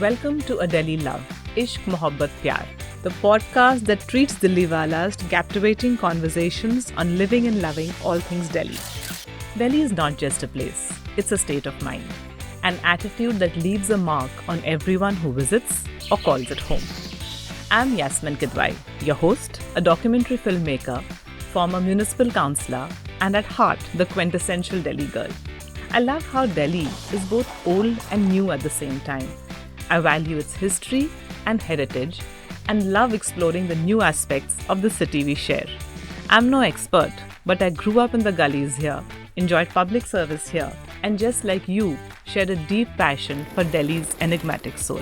Welcome to A Delhi Love, Ishq Mohabbat Pyar, the podcast that treats Delhiwalas to captivating conversations on living and loving all things Delhi. Delhi is not just a place, it's a state of mind, an attitude that leaves a mark on everyone who visits or calls it home. I'm Yasmin, your host, a documentary filmmaker, former municipal councillor, and at heart, the quintessential Delhi girl. I love how Delhi is both old and new at the same time. I value its history and heritage and love exploring the new aspects of the city we share. I'm no expert, but I grew up in the gullies here, enjoyed public service here, and just like you, shared a deep passion for Delhi's enigmatic soul.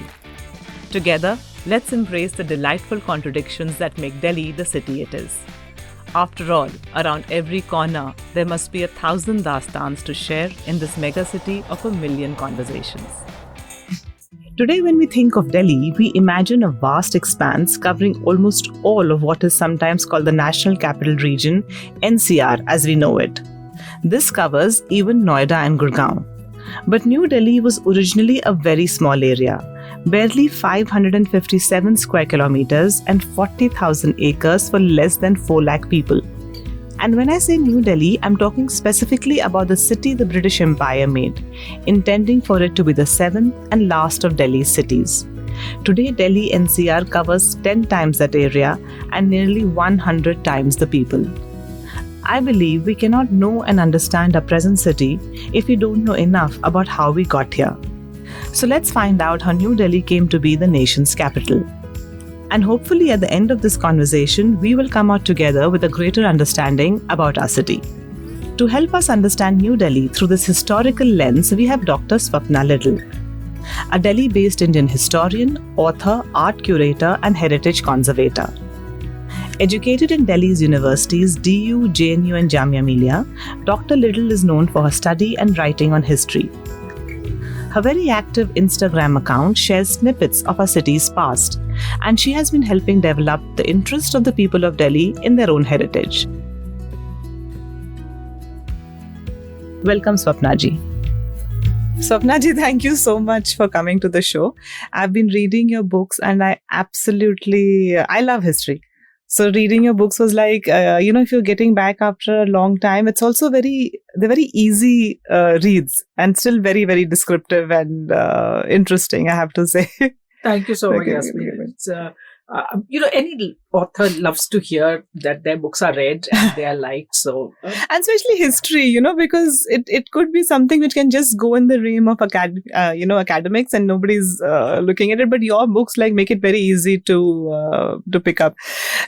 Together, let's embrace the delightful contradictions that make Delhi the city it is. After all, around every corner, there must be 1,000 dastans to share in this megacity of a million conversations. Today, when we think of Delhi, we imagine a vast expanse covering almost all of what is sometimes called the National Capital Region, NCR as we know it. This covers even Noida and Gurgaon. But New Delhi was originally a very small area, barely 557 square kilometers and 40,000 acres for less than 4 lakh people. And when I say New Delhi, I'm talking specifically about the city the British Empire made, intending for it to be the 7th and last of Delhi's cities. Today, Delhi NCR covers 10 times that area and nearly 100 times the people. I believe we cannot know and understand our present city if we don't know enough about how we got here. So let's find out how New Delhi came to be the nation's capital. And hopefully at the end of this conversation, we will come out together with a greater understanding about our city. To help us understand New Delhi through this historical lens, we have Dr. Swapna Liddle, a Delhi-based Indian historian, author, art curator, and heritage conservator. Educated in Delhi's universities DU, JNU and Jamia Millia, Dr. Liddle is known for her study and writing on history. Her very active Instagram account shares snippets of our city's past, and she has been helping develop the interest of the people of Delhi in their own heritage. Welcome, Swapna ji. Swapna ji, thank you so much for coming to the show. I've been reading your books and I love history. So reading your books was like, if you're getting back after a long time, it's also they're very easy reads and still very, very descriptive and interesting, I have to say. Thank you so much, Yasmin. It's, any author loves to hear that their books are read and they are liked. So, and especially history, because it could be something which can just go in the realm of academics and nobody's looking at it. But your books make it very easy to pick up.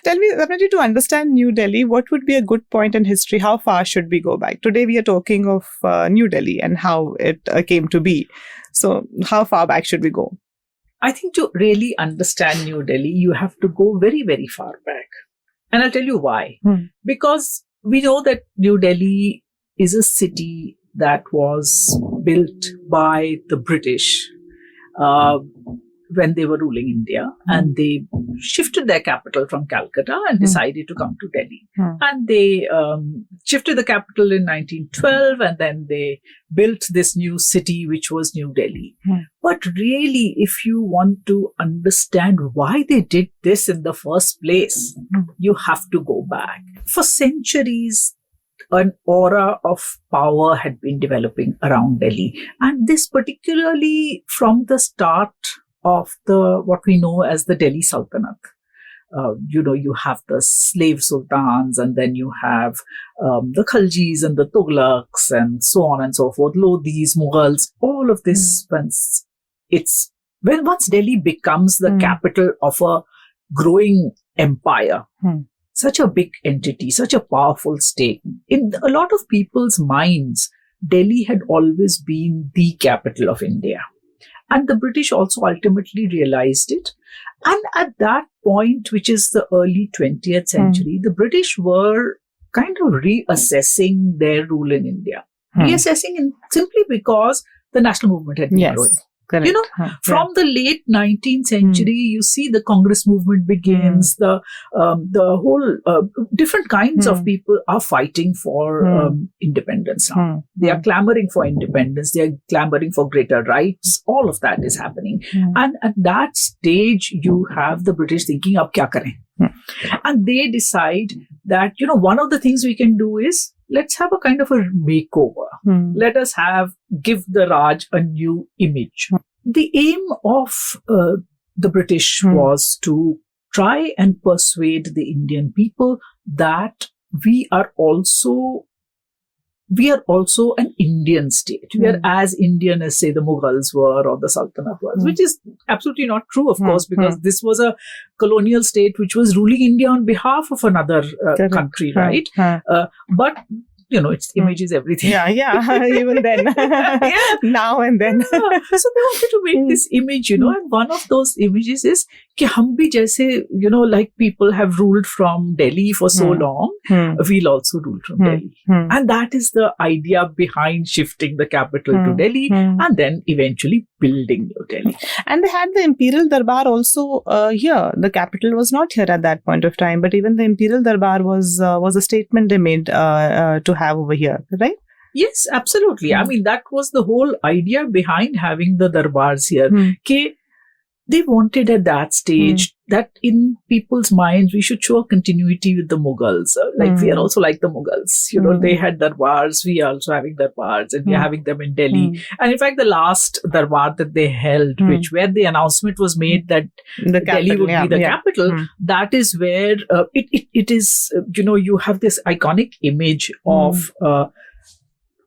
Tell me, Swapna, to understand New Delhi, what would be a good point in history? How far should we go back? Today we are talking of New Delhi and how it came to be. So, how far back should we go? I think to really understand New Delhi, you have to go very, very far back. And I'll tell you why. Because we know that New Delhi is a city that was built by the British when they were ruling India, and they shifted their capital from Calcutta and decided to come to Delhi. And they shifted the capital in 1912, and then they built this new city, which was New Delhi. But really, if you want to understand why they did this in the first place, you have to go back. For centuries, an aura of power had been developing around Delhi. And this particularly from the start of what we know as the Delhi Sultanate. You have the slave sultans, and then you have the Khaljis and the Tughlaqs and so on and so forth, Lodhis, Mughals, all of this. Once Delhi becomes the capital of a growing empire, such a big entity, such a powerful state, in a lot of people's minds, Delhi had always been the capital of India. And the British also ultimately realized it. And at that point, which is the early 20th century, the British were kind of reassessing their rule in India. Reassessing simply because the national movement had been growing. Correct. You know, from the late 19th century, you see the Congress movement begins. The whole different kinds of people are fighting for independence now. They are clamoring for independence. They are clamoring for greater rights. All of that is happening. And at that stage, you have the British thinking, "Ab kya kare?" And they decide that, you know, one of the things we can do is let's have a kind of a makeover. Let us give the Raj a new image. The aim of the British was to try and persuade the Indian people that we are also an Indian state. We are as Indian as, say, the Mughals were or the Sultanate was, which is absolutely not true, of course, because this was a colonial state which was ruling India on behalf of another country, right? But you know, its image is everything. Yeah. Even then. Now and then. So they wanted to make this image, you know, and one of those images is कि हम भी जैसे, you know, like people have ruled from Delhi for so long, we'll also rule from Delhi. And that is the idea behind shifting the capital to Delhi and then eventually building New Delhi. And they had the Imperial Darbar also here. The capital was not here at that point of time, but even the Imperial Darbar was a statement they made to have over here, right? Yes, absolutely. I mean, that was the whole idea behind having the darbars here. Ke they wanted at that stage that in people's minds, we should show a continuity with the Mughals. Like we are also like the Mughals. You know, they had darbars, we are also having darbars, and we are having them in Delhi. And in fact, the last darbar that they held, where the announcement was made that Delhi would be the capital, that is where it is, you know, you have this iconic image of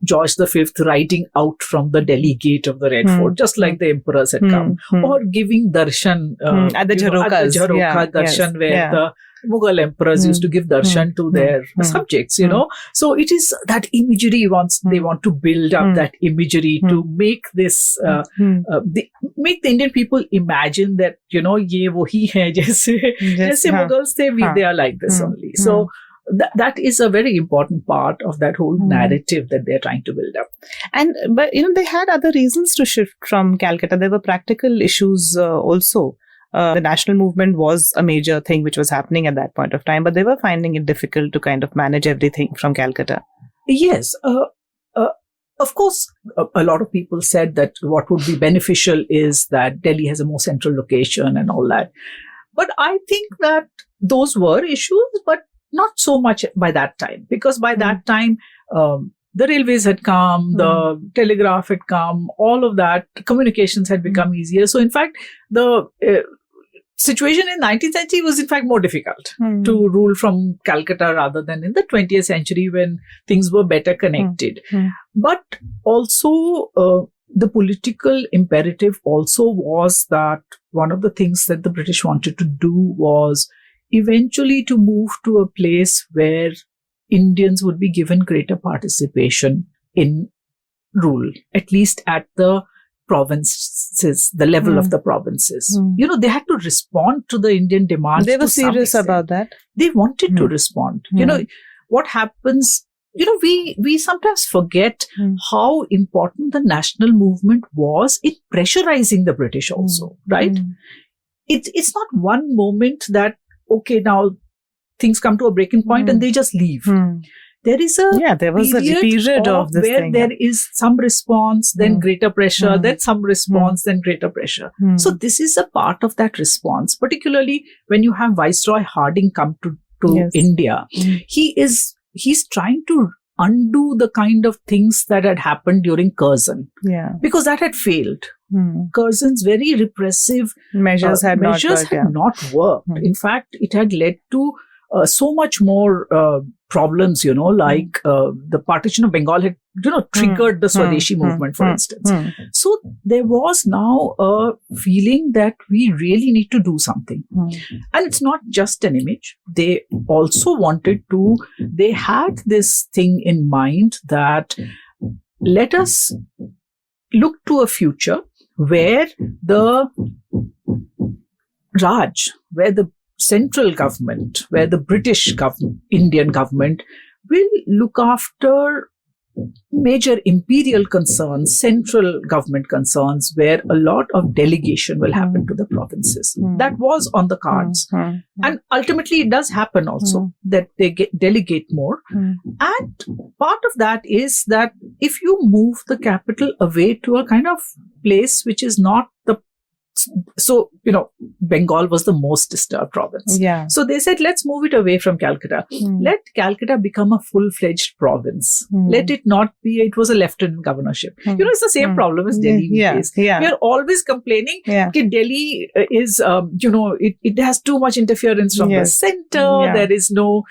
George V riding out from the Delhi gate of the Red Fort, just like the emperors had come, or giving darshan at the Jharokha darshan, where the Mughal emperors used to give darshan to their subjects, you know. So it is that imagery they want to build up that imagery to make this, make the Indian people imagine that, you know, ye wohi hai, jaise Mughals the, they are like this only. So that is a very important part of that whole narrative that they're trying to build up. But you know, they had other reasons to shift from Calcutta. There were practical issues also. The national movement was a major thing which was happening at that point of time, but they were finding it difficult to kind of manage everything from Calcutta. Yes. Of course, a lot of people said that what would be beneficial is that Delhi has a more central location and all that. But I think that those were issues, but not so much by that time, because by that time, the railways had come, the telegraph had come, all of that, communications had become easier. So in fact, the situation in 19th century was in fact more difficult to rule from Calcutta rather than in the 20th century when things were better connected. But also, the political imperative also was that one of the things that the British wanted to do was eventually to move to a place where Indians would be given greater participation in rule, at least at the provinces, the level of the provinces. You know, they had to respond to the Indian demands. They were serious about that. They wanted to respond. You know, what happens, you know, we sometimes forget how important the national movement was in pressurizing the British also, right? It's not one moment that, okay, now things come to a breaking point and they just leave. There is a period of this where there is some response, then greater pressure, then some response, then greater pressure. So this is a part of that response, particularly when you have Viceroy Harding come to India. He's trying to undo the kind of things that had happened during Curzon, because that had failed. Curzon's very repressive measures had not worked. In fact, it had led to so much more problems, you know, like the partition of Bengal had, you know, triggered the Swadeshi movement, for instance. So there was now a feeling that we really need to do something. And it's not just an image. They also they had this thing in mind that let us look to a future where the Raj, where the central government, where the British Indian government will look after major imperial concerns, central government concerns, where a lot of delegation will happen to the provinces. That was on the cards. And ultimately, it does happen also that they delegate more. And part of that is that if you move the capital away to a kind of place which is not the so, Bengal was the most disturbed province. Yeah. So they said, let's move it away from Calcutta. Let Calcutta become a full-fledged province. Let it not be, it was a lieutenant governorship. It's the same problem as Delhi. We are always complaining that Delhi is, it has too much interference from the center. There is no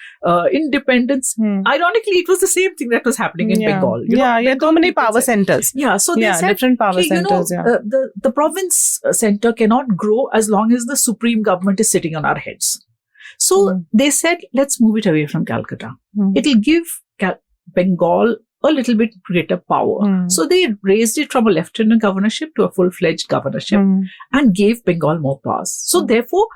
independence. Ironically, it was the same thing that was happening in Bengal. Too many power centers. So they said, different power centers. The province center cannot grow as long as the supreme government is sitting on our heads. So they said, let's move it away from Calcutta. It'll give Bengal a little bit greater power. So they raised it from a lieutenant governorship to a full-fledged governorship and gave Bengal more powers. So therefore,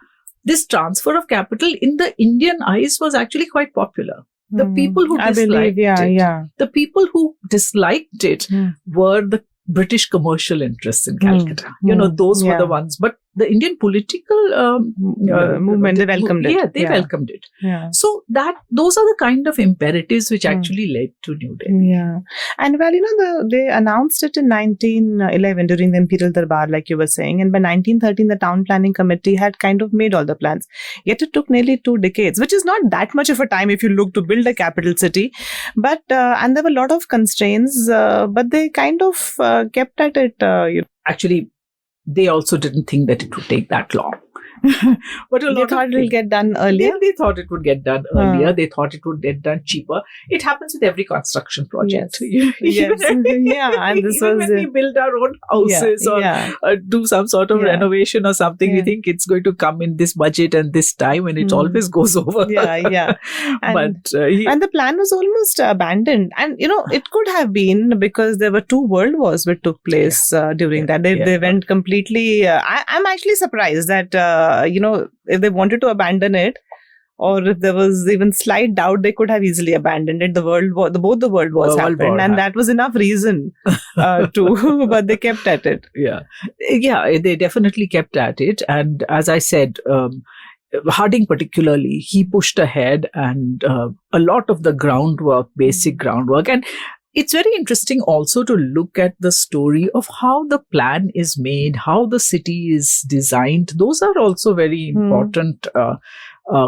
this transfer of capital in the Indian eyes was actually quite popular. The people who disliked the people who disliked it were the British commercial interests in Calcutta. Those were the ones. But the Indian political movement, they welcomed it. Yeah, they welcomed it. Yeah. So those are the kind of imperatives which actually led to New Delhi. Yeah. And they announced it in 1911 during the Imperial Durbar, like you were saying. And by 1913, the Town Planning Committee had kind of made all the plans. Yet it took nearly 2 decades, which is not that much of a time if you look to build a capital city. But, and there were a lot of constraints, but they kind of kept at it. Actually, they also didn't think that it would take that long. But they thought it will get done earlier? They thought it would get done earlier. They thought it would get done cheaper. It happens with every construction project. Yes. And this even when we build our own houses or do some sort of renovation or something, we think it's going to come in this budget and this time, and it always goes over. And the plan was almost abandoned. And, it could have been because there were 2 world wars which took place during that. They went completely... I'm actually surprised that... if they wanted to abandon it, or if there was even slight doubt, they could have easily abandoned it. Both the world wars happened, and that was enough reason but they kept at it. They definitely kept at it. And as I said, Harding particularly, he pushed ahead, and a lot of the basic groundwork. And it's very interesting also to look at the story of how the plan is made, how the city is designed. Those are also very important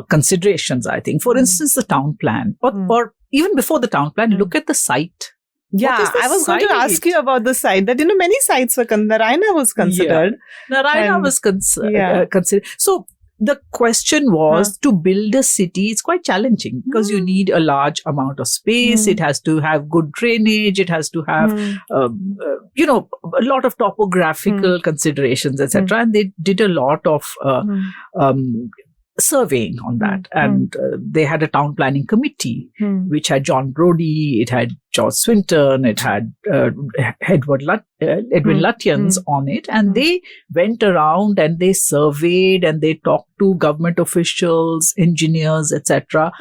considerations, I think. For instance, the town plan, or even before the town plan, look at the site. I was going to ask you about the site. That, many sites were Narayana was considered. Narayana was considered. So, the question was to build a city. It's quite challenging because you need a large amount of space. It has to have good drainage. It has to have, a lot of topographical considerations, etc. And they did a lot of surveying on that. And they had a town planning committee, which had John Brodie, it had George Swinton, it had Edwin Lutyens on it. And they went around and they surveyed and they talked to government officials, engineers, etc.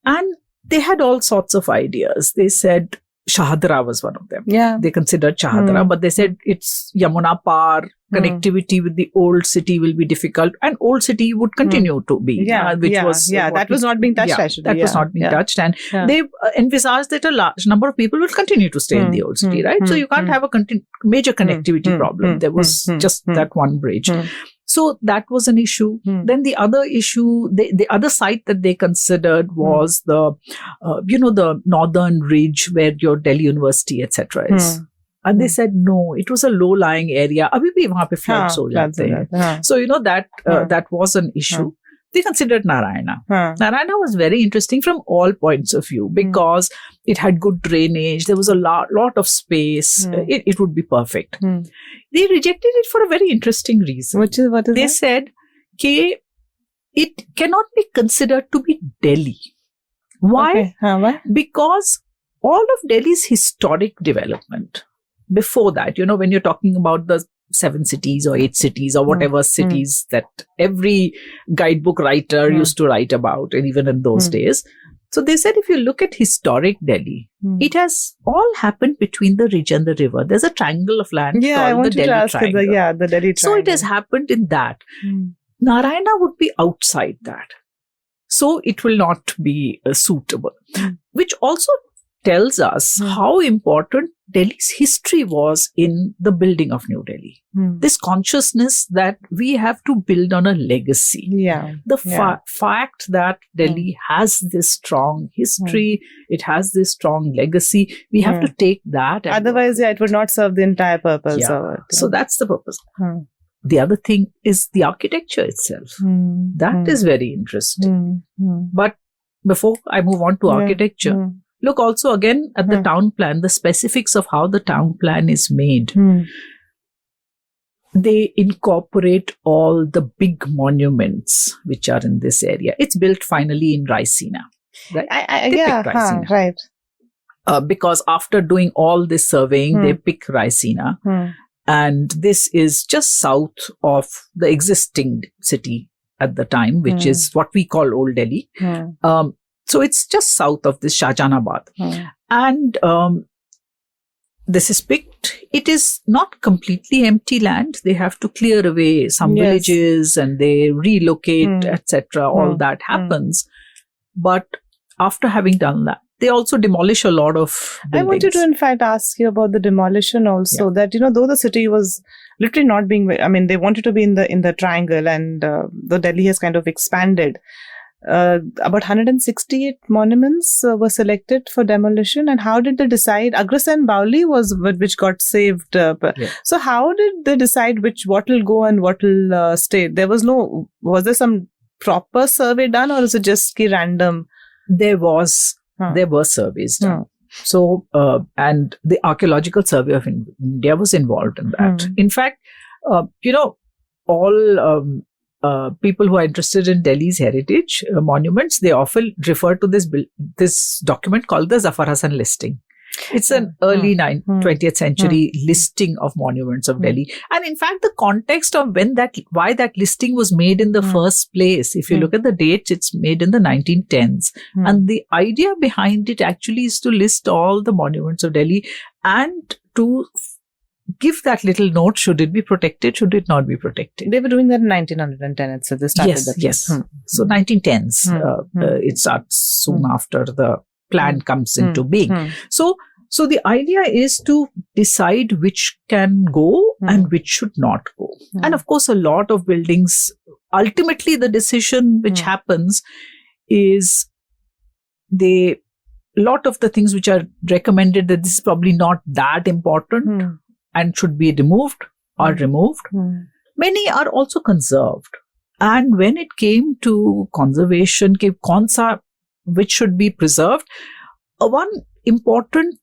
And they had all sorts of ideas. They said Shahadra was one of them. They considered Shahadra, but they said it's Yamuna Par. Connectivity with the old city will be difficult, and old city would continue to be, that was not being touched. That was not being touched, and they envisaged that a large number of people will continue to stay in the old city, right? So you can't have a major connectivity problem. There was just that one bridge. So that was an issue. Then the other issue, the other site that they considered was the northern ridge where your Delhi University, etc. is. And they said, no, it was a low-lying area. Abhi bhi wahan pe floods ho jate hain. So, that was an issue. They considered Narayana. Narayana was very interesting from all points of view because it had good drainage. There was a lot of space. It would be perfect. They rejected it for a very interesting reason. What is they that? Said, it cannot be considered to be Delhi. Why? Why? Because all of Delhi's historic development, before that, when you're talking about the 7 cities or 8 cities or whatever cities that every guidebook writer used to write about, and even in those days. So they said if you look at historic Delhi, it has all happened between the ridge and the river. There's a triangle of land called the Delhi Triangle. The Delhi Triangle. So it has happened in that. Narayana would be outside that. So it will not be suitable. Which also tells us how important Delhi's history was in the building of New Delhi. This consciousness that we have to build on a legacy. The fact that Delhi has this strong history, it has this strong legacy, we have to take that. Otherwise, it would not serve the entire purpose of it. So that's the purpose. The other thing is the architecture itself. That is very interesting. But before I move on to architecture, look also again at the town plan, the specifics of how the town plan is made. They incorporate all the big monuments which are in this area. It's built finally in Raisina. Right? Raisina. Right. Because after doing all this surveying, they pick Raisina. And this is just south of the existing city at the time, which is what we call Old Delhi. So it's just south of this Shahjahanabad. And this is picked. It is not completely empty land. They have to clear away some villages and they relocate, etc. All that happens. But after having done that, they also demolish a lot of buildings. I wanted to, in fact, ask you about the demolition also. That, though the city was literally not being, they wanted to be in the triangle, and the Delhi has kind of expanded. About 168 monuments were selected for demolition. And how did they decide? Agra and Bauli was which got saved. So how did they decide what will go and what will stay? Was there some proper survey done, or is it just random? There were surveys done. So, and the Archaeological Survey of India was involved in that. In fact, all people who are interested in Delhi's heritage monuments, they often refer to this document called the Zafar Hasan listing. It's an early 20th century listing of monuments of Delhi. And in fact, the context of why that listing was made in the first place, if you look at the dates, it's made in the 1910s. And the idea behind it actually is to list all the monuments of Delhi and to give that little note, should it be protected, should it not be protected. They were doing that in 1910, so they started that. Yes. So 1910s, it starts soon after the plan comes into being. So the idea is to decide which can go and which should not go. And of course, a lot of buildings, ultimately the decision which happens is a lot of the things which are recommended that this is probably not that important and should be removed are removed. Many are also conserved. And when it came to conservation, which should be preserved, one important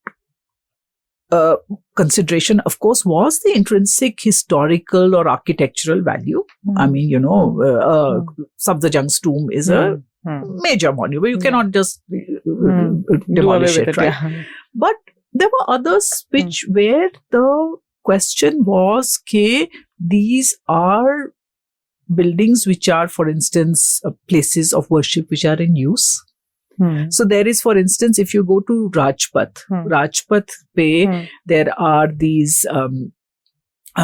consideration, of course, was the intrinsic historical or architectural value. I mean, Safdarjung's tomb is a major monument. You cannot just demolish it, right? But there were others where the question was, these are buildings which are, for instance, places of worship which are in use. So there is, for instance, if you go to Rajpath Pe, there are these,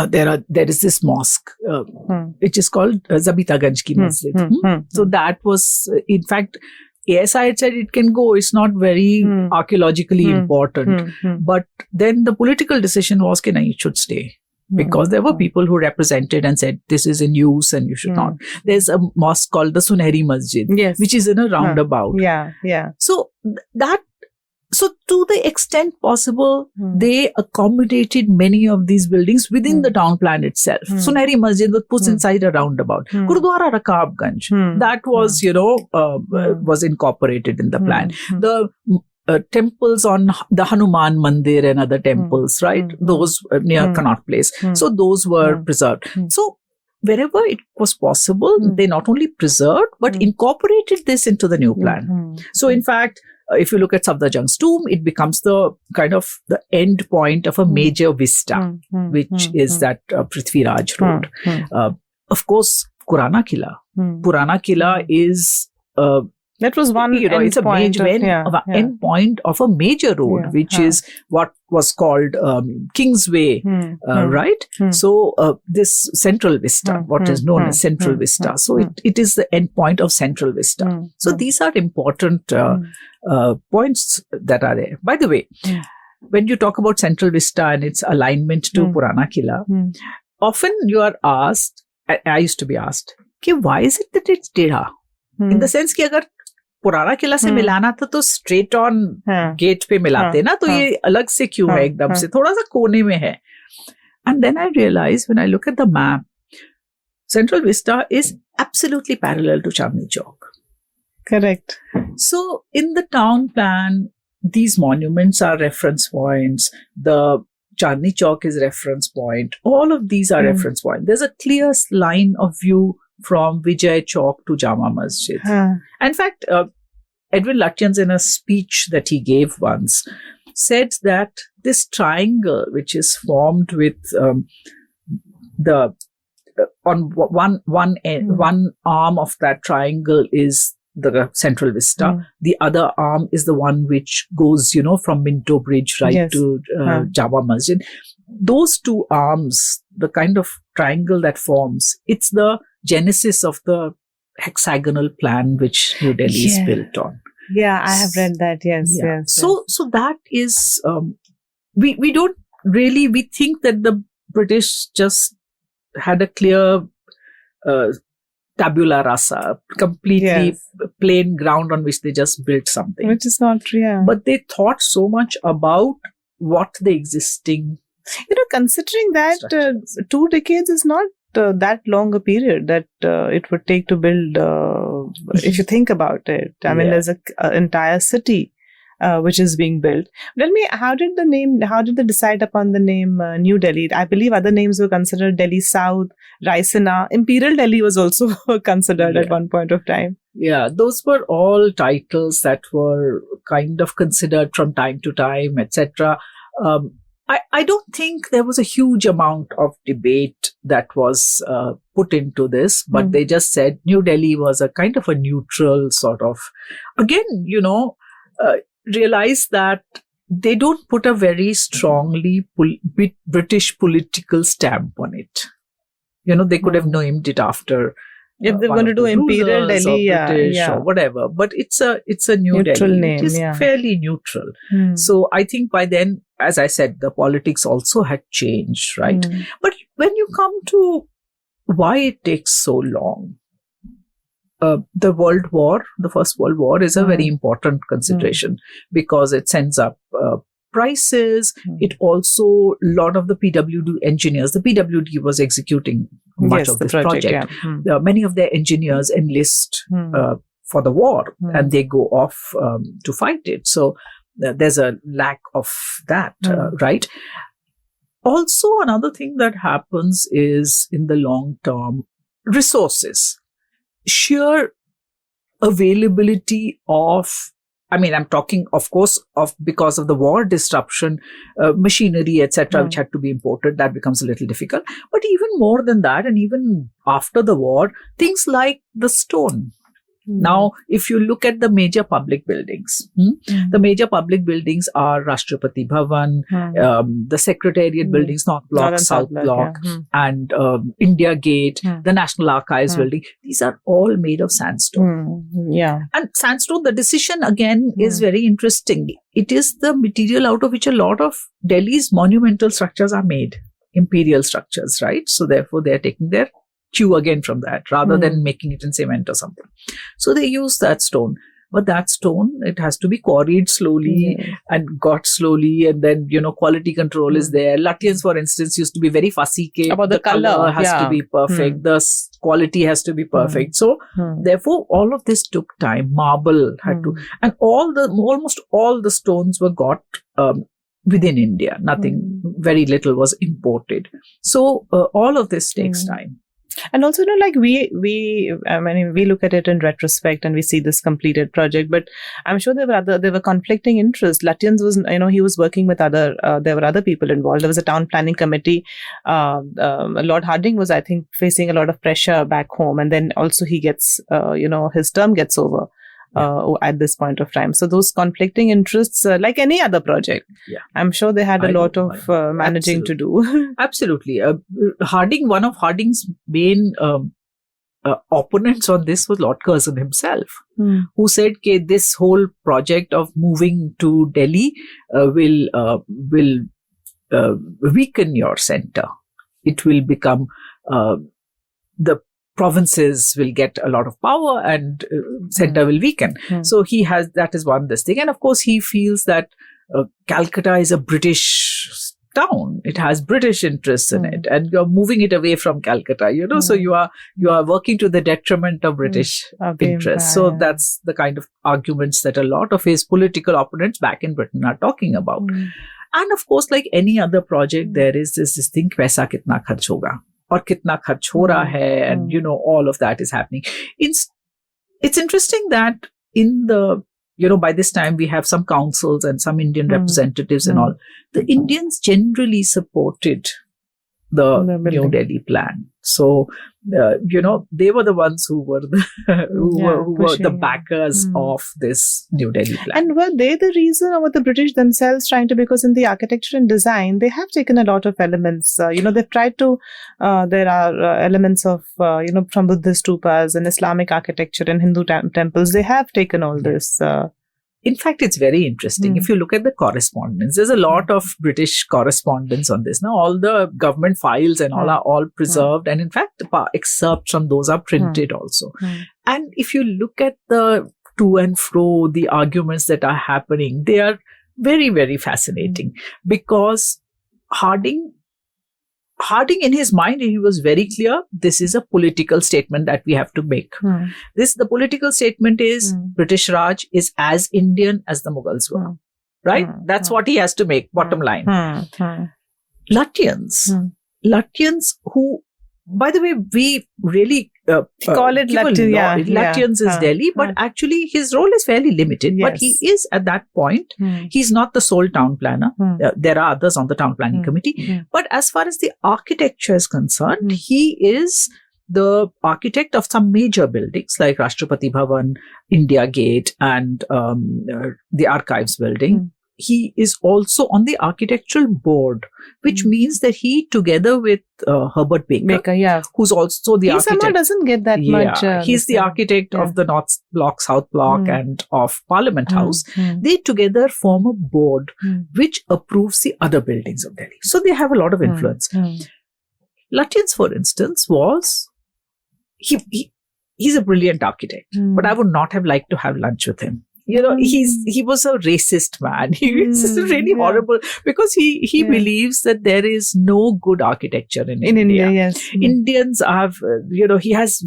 there is this mosque, which is called Zabita Ganj Ki Masjid. So that was, in fact, ASI had said it can go, it's not very archaeologically important. But then the political decision was, it should stay. Because there were people who represented and said, this is in use and you should not. There's a mosque called the Sunehri Masjid, which is in a roundabout. So to the extent possible, they accommodated many of these buildings within the town plan itself. Sunehri Masjid was put inside a roundabout. Gurudwara Rakabganj, that was, was incorporated in the plan. The temples on the Hanuman Mandir and other temples, right? Those near Connaught Place. So those were preserved. So wherever it was possible, they not only preserved, but incorporated this into the new plan. So in fact, if you look at Safdarjung's tomb, it becomes the kind of the end point of a major vista, which is that Prithviraj Road. Of course, Purana Kila. Purana Kila is That was one it's a major end point of a major road, which is what was called Kingsway, right? So this Central Vista, what is known as Central Vista. So it is the end point of Central Vista. So these are important points that are there. By the way, when you talk about Central Vista and its alignment to Purana Killa, often you are asked, I used to be asked, why is it that it's tedha? In the sense कि अगर पुराना किला से मिलाना था तो straight on gate पे मिलाते ना, तो ये अलग से क्यों है, एकदम से थोड़ा सा कोने में है. And then I realized when I look at the map, Central Vista is absolutely parallel to Chandni Chowk. Correct. So in the town plan, these monuments are reference points. The Chandni Chowk is reference point. All of these are reference point. There's a clear line of view from Vijay Chowk to Jama Masjid. In fact, Edwin Lutyens, in a speech that he gave once, said that this triangle, which is formed with on one arm of that triangle is the Central Vista. The other arm is the one which goes, from Minto Bridge to Jama Masjid. Those two arms, the kind of triangle that forms, it's the genesis of the hexagonal plan which New Delhi is built on. Yeah, I have read that. Yes. So that is, we don't really, we think that the British just had a clear tabula rasa, completely plain ground on which they just built something. Which is not true. But they thought so much about what the existing considering that 2 decades is not that long a period that it would take to build, if you think about it. I mean, there's an entire city which is being built. Tell me, how did they decide upon the name New Delhi? I believe other names were considered Delhi South, Raisina. Imperial Delhi was also considered at one point of time. Yeah, those were all titles that were kind of considered from time to time, etc. I don't think there was a huge amount of debate that was put into this, but they just said New Delhi was a kind of a neutral sort of, again, realize that they don't put a very strongly British political stamp on it. They could have named it after if they're going to do Imperial Delhi, or whatever. But it's a New neutral Delhi. name, it is fairly neutral. So I think by then, as I said, the politics also had changed, right? But when you come to why it takes so long, the First World War is a very important consideration because it sends up prices. It also, a lot of the PWD engineers, the PWD was executing much of this project. Many of their engineers enlist for the war and they go off to fight it. So there's a lack of that, right? Also, another thing that happens is in the long term, resources, sheer availability of, I'm talking, of course, because of the war disruption, machinery, etc., which had to be imported, that becomes a little difficult. But even more than that, and even after the war, things like the stone. Now, if you look at the major public buildings, the major public buildings are Rashtrapati Bhavan, the Secretariat buildings, North Block, South Block, and India Gate, the National Archives building. These are all made of sandstone. And sandstone, the decision again is very interesting. It is the material out of which a lot of Delhi's monumental structures are made, imperial structures, right? So therefore, they are taking their cue again from that rather than making it in cement or something. So they use that stone. But that stone, it has to be quarried slowly and got slowly, and then, quality control is there. Lutyens, for instance, used to be very fussy about the color has to be perfect, the quality has to be perfect. So therefore, all of this took time. Marble had to, and almost all the stones were got within India. Nothing, very little was imported. So all of this takes time. And also, we look at it in retrospect and we see this completed project, but I'm sure there were conflicting interests. Lutyens was, he was working with there were other people involved. There was a town planning committee. Lord Hardinge was, I think, facing a lot of pressure back home. And then also he gets, his term gets over. at this point of time. So those conflicting interests, like any other project, I'm sure they had a lot of managing to do. Absolutely. One of Harding's main opponents on this was Lord Curzon himself, who said that this whole project of moving to Delhi will weaken your center. It will become the provinces will get a lot of power and center will weaken. So that is one this thing. And of course, he feels that Calcutta is a British town. It has British interests in it, and you're moving it away from Calcutta, so you are working to the detriment of British interests. So that's the kind of arguments that a lot of his political opponents back in Britain are talking about. And of course, like any other project, there is this thing, paisa kitna kharch hoga or kitna kharch ho raha hai, and all of that is happening. It's interesting that in the by this time we have some councils and some Indian representatives and all. The Indians generally supported the New Delhi plan. So, they were the ones who were the backers of this New Delhi plan. And were they the reason, or were the British themselves trying to? Because in the architecture and design, they have taken a lot of elements. They've tried to. There are elements of from Buddhist stupas and Islamic architecture and Hindu temples. They have taken all this. In fact, it's very interesting. If you look at the correspondence, there's a lot of British correspondence on this. Now, all the government files and all are all preserved. And in fact, excerpts from those are printed also. And if you look at the to and fro, the arguments that are happening, they are very, very fascinating. Because Harding in his mind, he was very clear, this is a political statement that we have to make. The political statement is British Raj is as Indian as the Mughals were. Right? That's what he has to make, bottom line. Lutyens who, by the way, we really call it Lutyens is Delhi, but actually his role is fairly limited. But he is at that point, he's not the sole town planner. There are others on the town planning committee. But as far as the architecture is concerned, he is the architect of some major buildings like Rashtrapati Bhavan, India Gate, and the Archives building. He is also on the architectural board, which means that he, together with Herbert Baker, who's also the architect. He somehow doesn't get that much. He's the architect of the North Block, South Block, and of Parliament House. They together form a board which approves the other buildings of Delhi. So they have a lot of influence. Lutyens, for instance, he's a brilliant architect, but I would not have liked to have lunch with him. He was a racist man. This is really horrible because he believes that there is no good architecture in India. Indians have, he has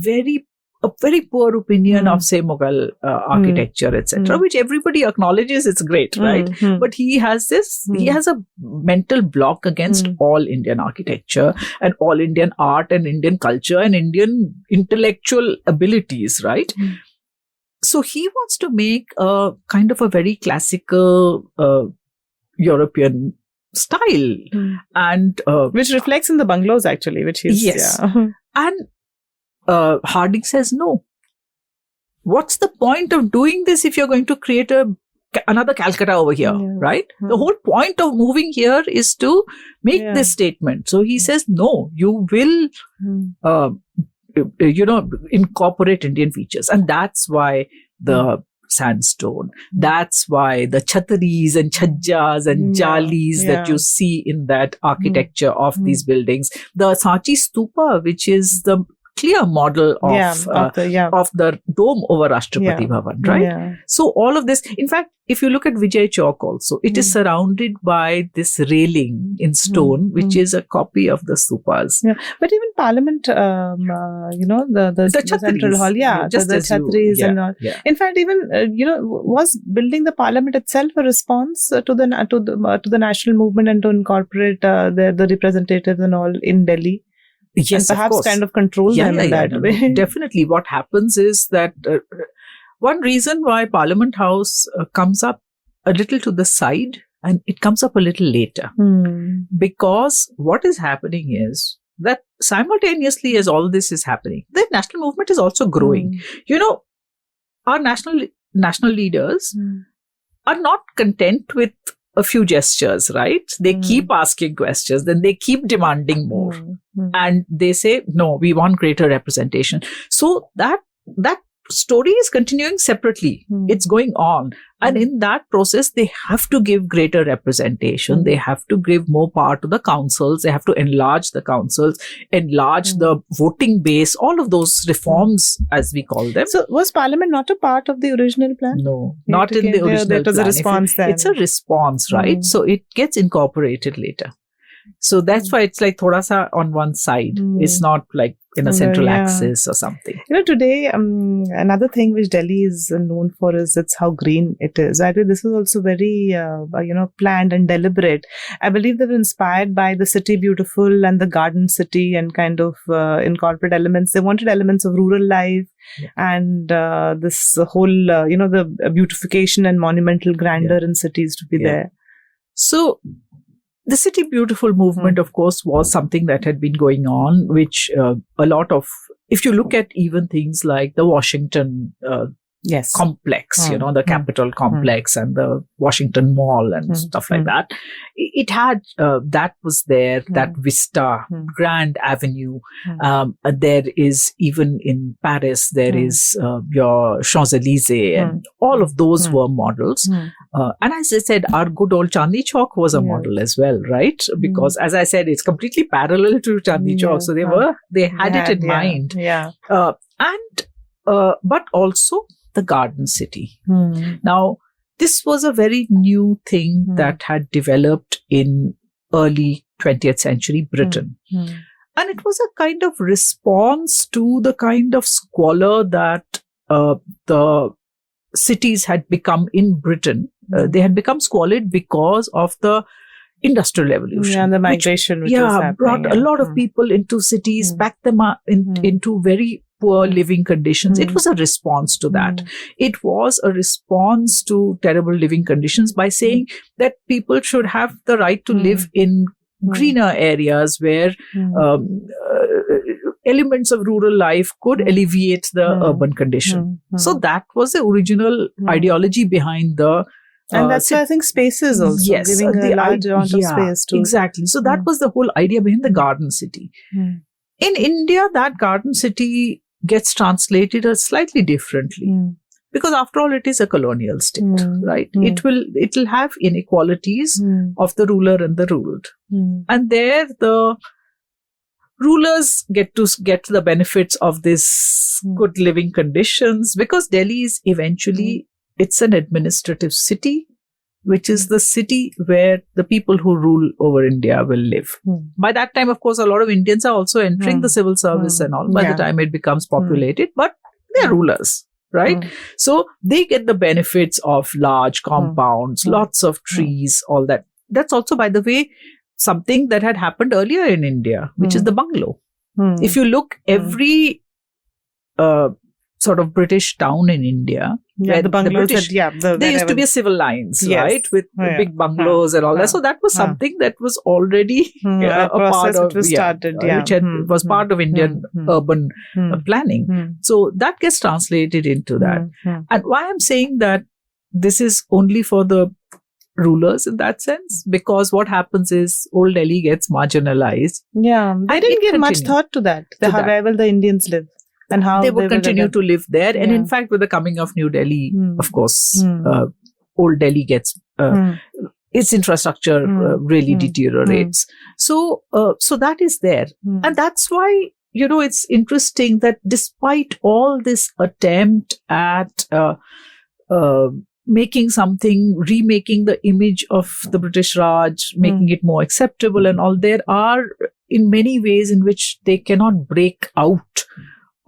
a very poor opinion of, say, Mughal architecture, etc., which everybody acknowledges it's great, right? But he has a mental block against all Indian architecture and all Indian art and Indian culture and Indian intellectual abilities, right? So he wants to make a kind of a very classical European style, and which reflects in the bungalows actually, which is And Harding says no. What's the point of doing this if you're going to create another Calcutta over here, right? The whole point of moving here is to make this statement. So he says no. You will. Incorporate Indian features. And that's why the sandstone, that's why the chhataris and chhajjas and jalis that you see in that architecture of these buildings. The Sanchi Stupa, which is the clear model of the dome over Rashtrapati Bhavan, right? So all of this, in fact, if you look at Vijay Chowk also, it is surrounded by this railing in stone, which is a copy of the stupas. But even Parliament, the Central Hall, the chhatris and all. In fact, even was building the Parliament itself a response to the national movement and to incorporate the representatives and all in Delhi? Yes, and perhaps kind of control them in that way. Definitely. What happens is that one reason why Parliament House comes up a little to the side and it comes up a little later. Because what is happening is that simultaneously as all this is happening, the national movement is also growing. Our national national leaders are not content with a few gestures, right? They keep asking questions, then they keep demanding more. And they say, no, we want greater representation. So that story is continuing separately. It's going on. And in that process, they have to give greater representation. They have to give more power to the councils. They have to enlarge the councils, enlarge the voting base, all of those reforms, as we call them. So was Parliament not a part of the original plan? No, not in the original plan. That was a response then. It's a response, right? So it gets incorporated later. So that's why it's like thoda sa on one side. It's not like in a central axis or something. Today, another thing which Delhi is known for is it's how green it is. I think this is also very, planned and deliberate. I believe they were inspired by the city beautiful and the garden city and kind of incorporate elements. They wanted elements of rural life and this whole, the beautification and monumental grandeur in cities to be there. So, the City Beautiful movement, of course, was something that had been going on, which a lot of, if you look at even things like the Washington complex, the Capitol complex and the Washington Mall and stuff like that, it had, that was there, that vista, grand avenue. There is, even in Paris, there is your Champs-Élysées and all of those were models. And as I said, our good old Chandni Chowk was a model as well, right? Because as I said, it's completely parallel to Chandni Chowk. So they had it in mind. But also the garden city. Now, this was a very new thing that had developed in early 20th century Britain. And it was a kind of response to the kind of squalor that the cities had become in Britain. They had become squalid because of the Industrial Revolution. And the migration which was happening. Brought a lot of people into cities, packed them up into very poor living conditions. It was a response to that. It was a response to terrible living conditions by saying that people should have the right to live in greener areas where elements of rural life could alleviate the urban condition. So that was the original ideology behind the and that's why I think spaces also, giving a large amount of space too. Exactly. So that was the whole idea behind the garden city. In India, that garden city gets translated slightly differently. Because after all, it is a colonial state, right? It will have inequalities of the ruler and the ruled. And there the rulers get the benefits of this good living conditions, because Delhi is eventually, it's an administrative city, which is the city where the people who rule over India will live. By that time, of course, a lot of Indians are also entering the civil service and all by the time it becomes populated, but they're rulers, right? So they get the benefits of large compounds, lots of trees, all that. That's also, by the way, something that had happened earlier in India, which is the bungalow. If you look, every sort of British town in India, the bungalows, there used to be civil lines, right, with big bungalows and all that. So that was something that was already a part of, was started, which was part of Indian urban planning. So that gets translated into that. And why I'm saying that this is only for the rulers in that sense, because what happens is old Delhi gets marginalized. I didn't give much thought to that. Where will the Indians live? And how they would continue to live there. And in fact, with the coming of New Delhi, of course, old Delhi gets, its infrastructure really deteriorates. So that is there. And that's why, it's interesting that despite all this attempt at making something, remaking the image of the British Raj, making it more acceptable and all, there are in many ways in which they cannot break out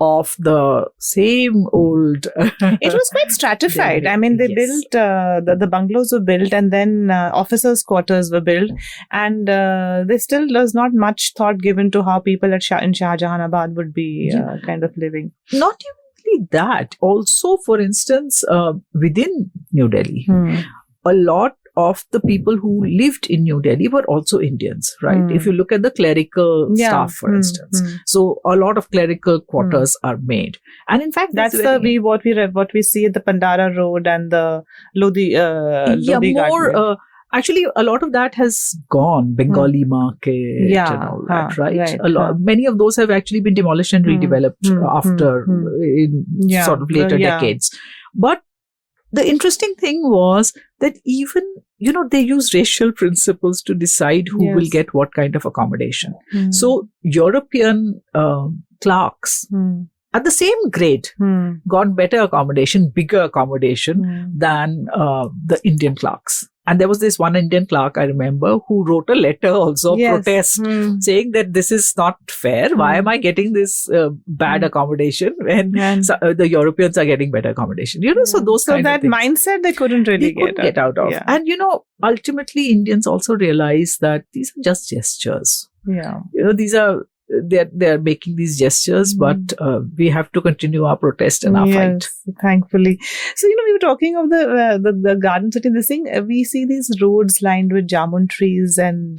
of the same old. It was quite stratified. I mean, they built, the bungalows were built, and then officers' quarters were built, and there still was not much thought given to how people in Shahjahanabad would be kind of living. Not even that. Also, for instance, within New Delhi, a lot of the people who lived in New Delhi were also Indians, right? If you look at the clerical staff, for instance. So a lot of clerical quarters are made. And in fact, that's what we see at the Pandara Road and the Lodi Garden. Actually, a lot of that has gone. Bengali market and all that, right? Many of those have actually been demolished and redeveloped after in sort of later decades. But the interesting thing was that even, they use racial principles to decide who will get what kind of accommodation. So European clerks at the same grade got better accommodation, bigger accommodation than the Indian clerks. And there was this one Indian clerk, I remember, who wrote a letter also, protest, saying that this is not fair. Why am I getting this bad accommodation when the Europeans are getting better accommodation? So those kind of things. So that mindset they couldn't really get out of. Yeah. And, ultimately Indians also realize that these are just gestures. Yeah. These are... They're making these gestures, but we have to continue our protest and our fight. Thankfully. So, we were talking of the garden city. This thing, we see these roads lined with jamun trees and,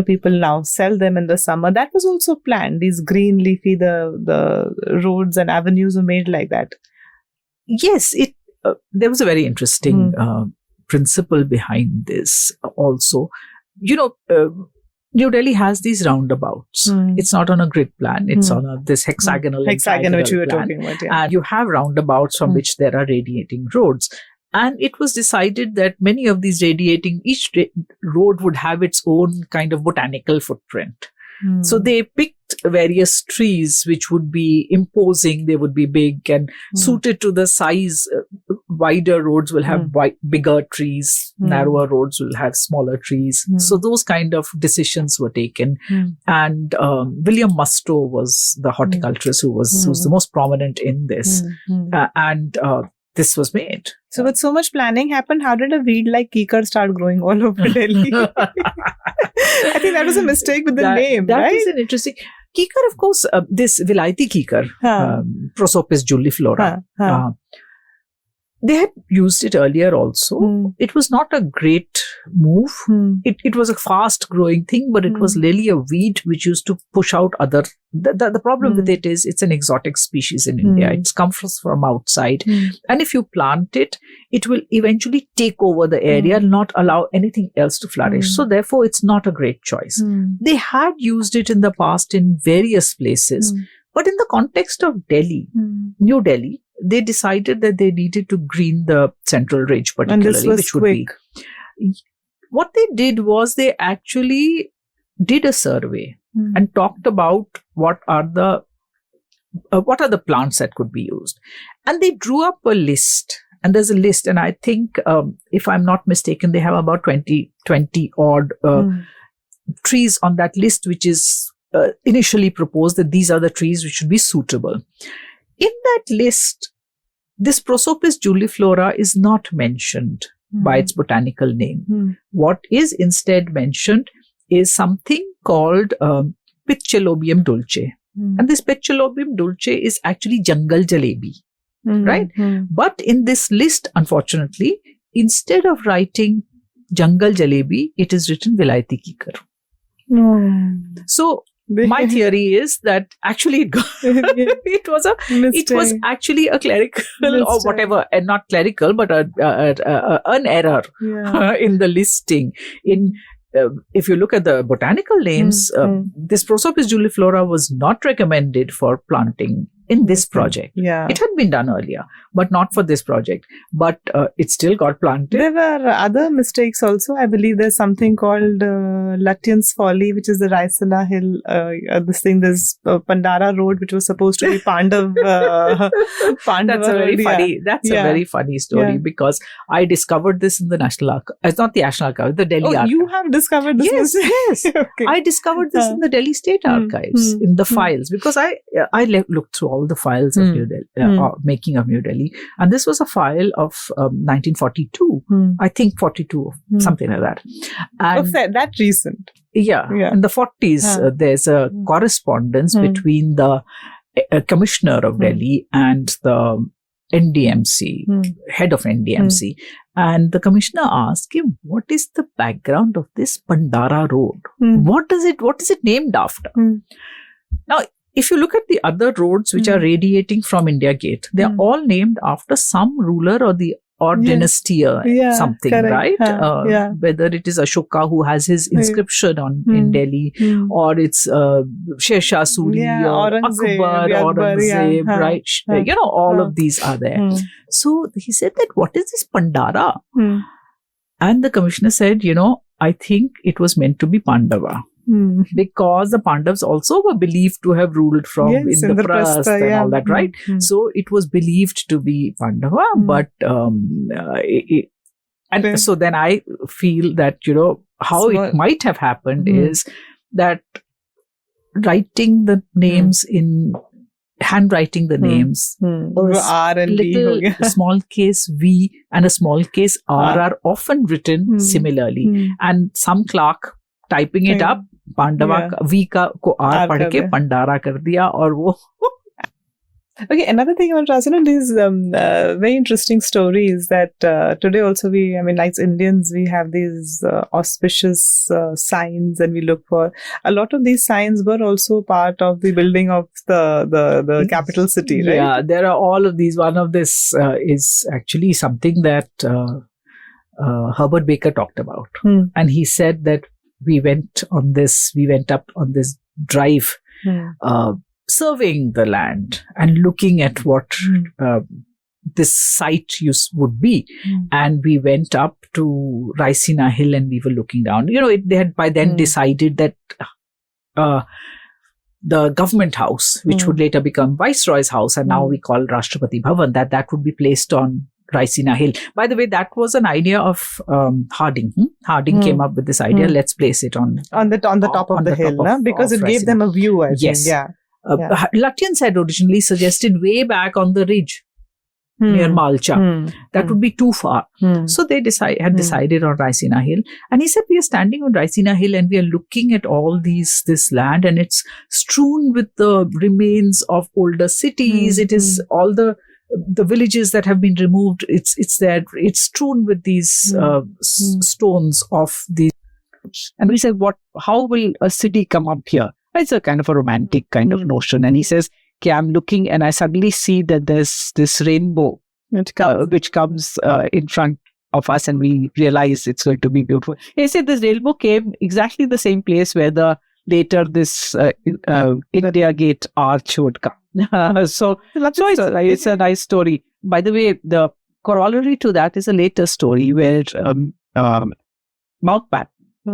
people now sell them in the summer. That was also planned. These green leafy, the roads and avenues were made like that. Yes, there was a very interesting principle behind this also. New Delhi has these roundabouts. It's not on a grid plan. It's on this hexagon which we were talking about. Yeah. And you have roundabouts from which there are radiating roads. And it was decided that many of these each road would have its own kind of botanical footprint. So they picked various trees which would be imposing, they would be big and suited to the size. Wider roads will have bigger trees, narrower roads will have smaller trees. So those kind of decisions were taken. And William Musto was the horticulturist who was the most prominent in this. And this was made. So with so much planning happened, how did a weed like Keekar start growing all over Delhi? I think that was a mistake with the name, that right? That is an interesting... Keekar, of course, this Vilayati Keekar, Prosopis juliflora, they had used it earlier also. It was not a great move. It was a fast growing thing, but it was really a weed which used to push out other... The problem with it is it's an exotic species in India. It comes from outside. And if you plant it, it will eventually take over the area and not allow anything else to flourish. So therefore, it's not a great choice. They had used it in the past in various places. But in the context of Delhi, New Delhi, they decided that they needed to green the central ridge particularly, and this was which would quick. be... What they did was they actually did a survey and talked about what are the plants that could be used. And they drew up a list. And there's a list. And I think, if I'm not mistaken, they have about 20 odd trees on that list, which is initially proposed that these are the trees which should be suitable. In that list, this Prosopis juliflora is not mentioned by its botanical name. What is instead mentioned is something called Pitchelobium dulce. And this Pitchelobium dulce is actually jungle jalebi, right? But in this list, unfortunately, instead of writing jungle jalebi, it is written Vilayati Keekar. So my theory is that actually it was actually a clerical or whatever, and not clerical, but an error in the listing. If you look at the botanical names, this Prosopis juliflora was not recommended for planting in this project. Yeah. It had been done earlier, but not for this project. But it still got planted. There were other mistakes also. I believe there's something called Lutyen's Folly, which is the Raisala Hill. There's Pandara Road, which was supposed to be Pandav. That's a very funny story because I discovered this in the National Archive. It's not the National Archive, the Delhi Archive. You have discovered this? Yes. Okay. I discovered this in the Delhi State Archives in the files because I looked through all the files of New Delhi, making of New Delhi, and this was a file of 1942. I think 42, something like that. And that recent. Yeah. In the 40s, there's a correspondence between the commissioner of Delhi and the NDMC, head of NDMC. And the commissioner asked him, what is the background of this Pandara road? What is it named after? Now, if you look at the other roads which are radiating from India Gate, they are all named after some ruler or dynasty or something, correct. Right? Whether it is Ashoka who has his inscription in Delhi, or it's Sher Shah Suri, or Akbar, Aurangzeb, right? All of these are there. So he said that, what is this Pandara? And the commissioner said, I think it was meant to be Pandava. Because the Pandavas also were believed to have ruled from Indraprastha and all that, right? So it was believed to be Pandava, but so then I feel that, how it might have happened is that handwriting the names, small case V and a small case R are often written similarly, and some clerk typing it up, Pandava V ko R पढ़ के Pandara कर दिया और वो. Okay, another thing I want to ask, these very interesting stories that today also as Indians, we have these auspicious signs and we look for. A lot of these signs were also part of the building of the capital city, right? Yeah, there are all of these. One of this is actually something that Herbert Baker talked about. And he said that we went up on this drive, surveying the land and looking at what this site would be. And we went up to Raisina Hill and we were looking down. They had by then decided that the government house, which would later become Viceroy's house, and now we call Rashtrapati Bhavan, that would be placed on Raisina Hill. By the way, that was an idea of Harding. Harding came up with this idea. Let's place it on the top of the hill, because it gave them a view. I think. Yeah. Lutyens had originally suggested way back on the ridge near Malcha. That would be too far. So they had decided on Raisina Hill. And he said, we are standing on Raisina Hill and we are looking at all this land, and it's strewn with the remains of older cities. It is all the villages that have been removed. It's there. It's strewn with these stones of these. And we said, how will a city come up here? It's a kind of a romantic kind of notion. And he says, okay, I'm looking and I suddenly see that there's this rainbow which comes in front of us, and we realize it's going to be beautiful. He said this rainbow came exactly the same place where later this India Gate arch would come. So it's a nice story. By the way, the corollary to that is a later story where Mountbatten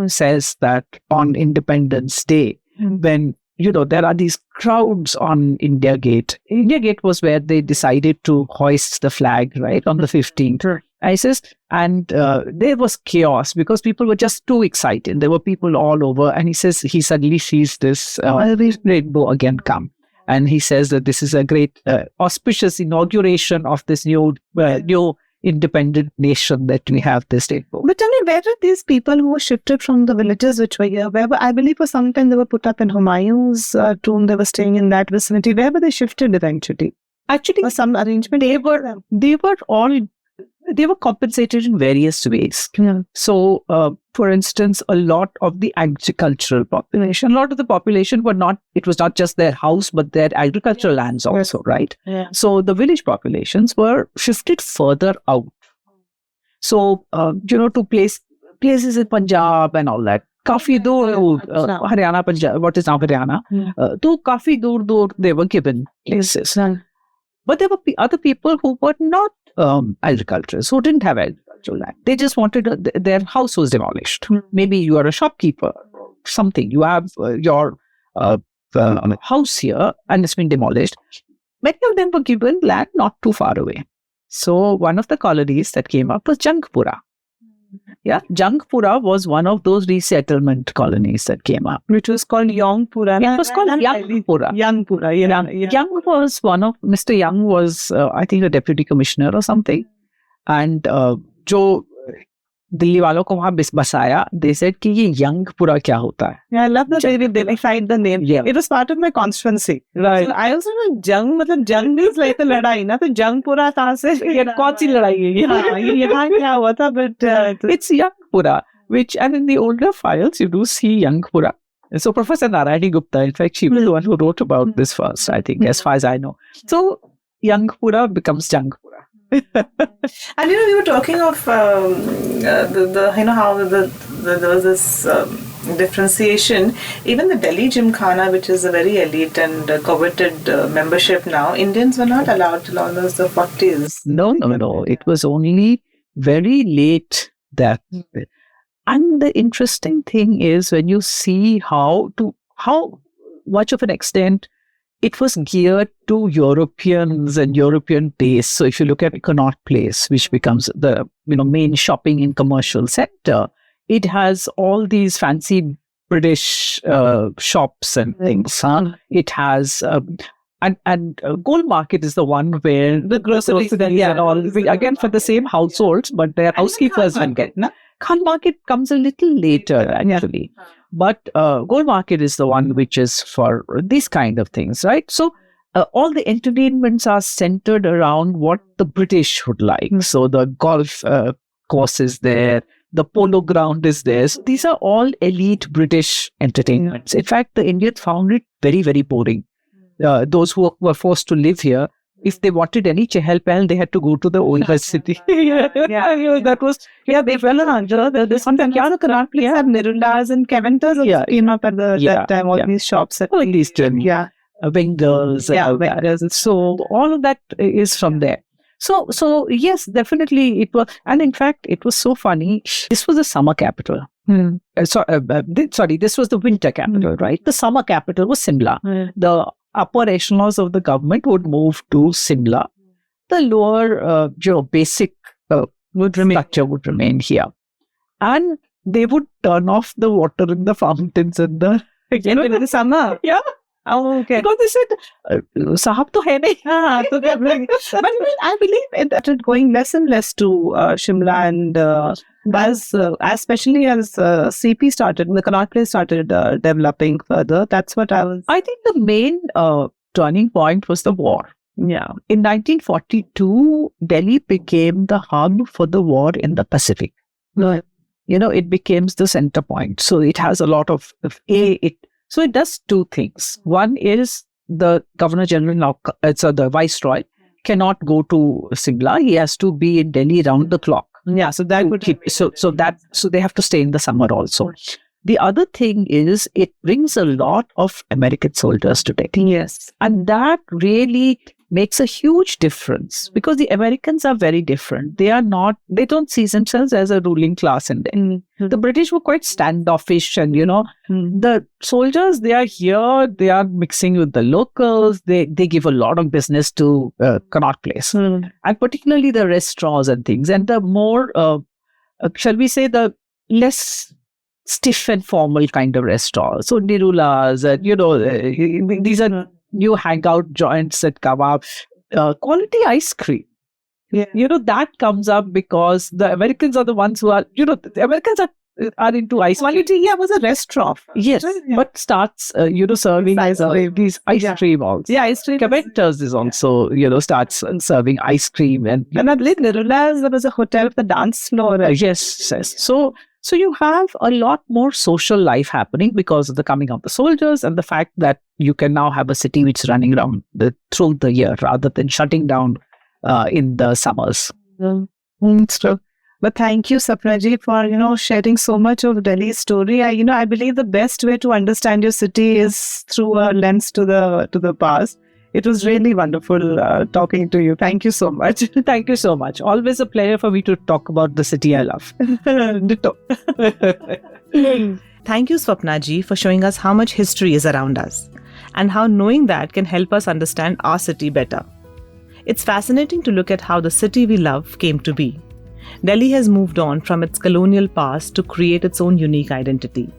says that on Independence Day, when there are these crowds on India Gate. India Gate was where they decided to hoist the flag, right, on the 15th. I says, and there was chaos because people were just too excited. There were people all over, and he says he suddenly sees this rainbow again come. And he says that this is a great auspicious inauguration of this new independent nation that we have this rainbow. But tell me, where are these people who were shifted from the villages which were here? I believe for some time they were put up in Humayun's tomb. They were staying in that vicinity. Where were they shifted eventually? Actually, was some arrangement? They were compensated in various ways. So, for instance, a lot of the agricultural population, a lot of the population it was not just their house, but their agricultural lands also, right? Yeah. So the village populations were shifted further out. So, to places in Punjab and all that. Kafi dur, Haryana, Punjab, what is now Haryana. So, kafi dur, they were given places. But there were other people who were not agriculturists, who didn't have agricultural land. They just wanted their house was demolished. Maybe you are a shopkeeper or something. You have your house here and it's been demolished. Many of them were given land not too far away. So one of the colonies that came up was Jangpura. Yeah, Jangpura was one of those resettlement colonies that came up. Which was called Yongpura. It was called Yangpura. Young was Mr. Young was, I think, a deputy commissioner or something. And Delhi वालों को वहां बसाया, they said कि ये यंगपुरा क्या होता है. Yeah, I love that they identified the name. Yeah. It was part of my constituency. Right. So I also know जंग मतलब जंग means like the लड़ाई ना, तो जंगपुरा कहाँ से? ये कौन सी लड़ाई है ये? हाँ, ये यहाँ क्या हुआ था? But It's Yangpura, which, and in the older files you do see Yangpura. So Professor Narayani Gupta, in fact, she was the one who wrote about this first, I think, as far as I know. So Yangpura becomes Jangpura. And you were talking of the how there was this differentiation. Even the Delhi Gymkhana, which is a very elite and coveted membership now, Indians were not allowed till almost the 40s. No. It was only very late that. And the interesting thing is when you see how much of an extent it was geared to Europeans and European tastes. So if you look at Connaught Place, which becomes the main shopping and commercial center, it has all these fancy British shops and things. It has and Gold Market is the one where the groceries and all, again for the same households, but their housekeepers will get. Khan Market comes a little later actually. But Gold Market is the one which is for these kind of things, right? So all the entertainments are centered around what the British would like. So the golf course is there, the polo ground is there. So these are all elite British entertainments. In fact, the Indians found it very, very boring. Those who were forced to live here, if they wanted any chehel-pehel, they had to go to the older city. That was, they fell around. There's something, Connaught Place had Nirula's and Kevinter's came up at that time, all these shops. All these Wingers. So all of that is from there. So yes, definitely it was. And in fact, it was so funny. This was the summer capital. Sorry, this was the winter capital, right? The summer capital was Simla. The upper echelons of the government would move to Simla. The lower, basic structure would remain here. And they would turn off the water in the fountains in the summer. Yeah. Oh, okay. Because they said, Sahab to hai nahi. But I believe that it's going less and less to Shimla and especially as CP started, the Connaught Place started developing further. That's what I think the main turning point was the war. Yeah. In 1942, Delhi became the hub for the war in the Pacific. Right. It became the center point. So it has a lot of So it does two things. One is the Governor General now, the Viceroy, cannot go to Simla. He has to be in Delhi round the clock. Yeah, so that would keep. So they have to stay in the summer also. The other thing is it brings a lot of American soldiers to Delhi. Yes, and that really makes a huge difference because the Americans are very different. They don't see themselves as a ruling class in Delhi. The British were quite standoffish and, the soldiers, they are here, they are mixing with the locals, they give a lot of business to Connaught Place and particularly the restaurants and things. And the more, shall we say, the less stiff and formal kind of restaurants. So Nirula's, these are new hangout joints at Kebab, quality ice cream. Yeah. That comes up because the Americans are the ones who are, the Americans are into ice cream. Quality, was a restaurant. Yes, but starts, serving these ice cream also. Yeah, ice cream. Kevinter's is also, starts serving ice cream. And I believe Nirula's, there was a hotel with a dance floor. Yes. So you have a lot more social life happening because of the coming of the soldiers and the fact that you can now have a city which is running around through the year rather than shutting down in the summers. It's true. But thank you, Swapna ji, for sharing so much of Delhi's story. I believe the best way to understand your city is through a lens to the past. It was really wonderful talking to you. Thank you so much. Thank you so much. Always a pleasure for me to talk about the city I love. Ditto. Thank you, Swapna ji, for showing us how much history is around us and how knowing that can help us understand our city better. It's fascinating to look at how the city we love came to be. Delhi has moved on from its colonial past to create its own unique identity,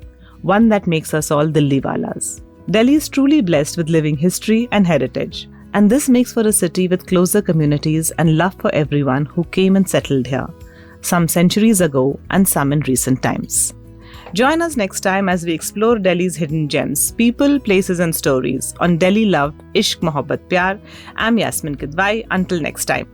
one that makes us all Dilliwalas. Delhi is truly blessed with living history and heritage, and this makes for a city with closer communities and love for everyone who came and settled here. some centuries ago and some in recent times. Join us next time as we explore Delhi's hidden gems, people, places and stories on Delhi Love, Ishq, Mohabbat, Pyar. I'm Yasmin Kidwai. Until next time.